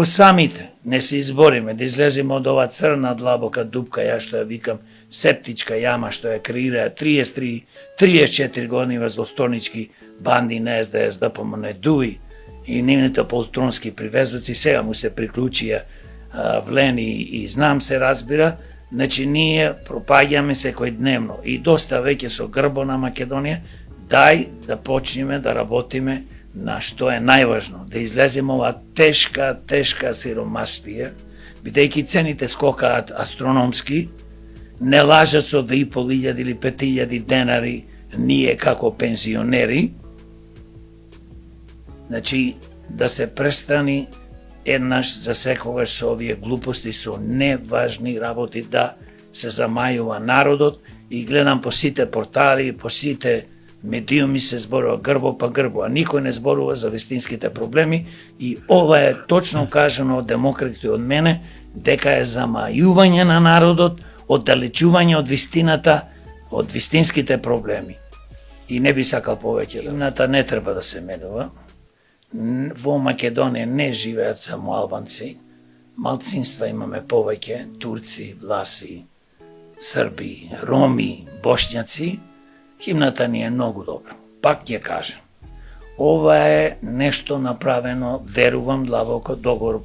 Самите не се избориме да излеземе од ова црна длабока дупка, ја што ја викам септичка јама што ја креира 33-34 години злосторнички банди на СДС, ДПМН, ДУИ и нивните полтронски привезоци, сега му се приклучија Влени и знам се разбира, значи ние пропаѓаме секојдневно и доста веќе со грбо на Македонија, дај да почнеме да работиме на што е најважно, да излеземе ова тешка сиромаштија, бидејќи цените скокаат астрономски, не лажат со 2.500 или 5.000 денари ние како пензионери, значи да се престани еднаш за секогаш со овие глупости, со неважни работи, да се замајува народот и гледам по сите портали, по сите медиуми се зборува грбо па грбо, а никој не зборува за вистинските проблеми и ова е точно кажано од демократите од мене, дека е замајување на народот, оддалечување од вистината, од вистинските проблеми. И не би сакал повеќе. Имната не треба да се менува. Во Македонија не живеат само албанци, малцинства имаме повеќе, турци, власи, срби, роми, бошњаци. Химната ни е многу добра. Пак ќе кажам, ова е нешто направено, верувам длабоко, договор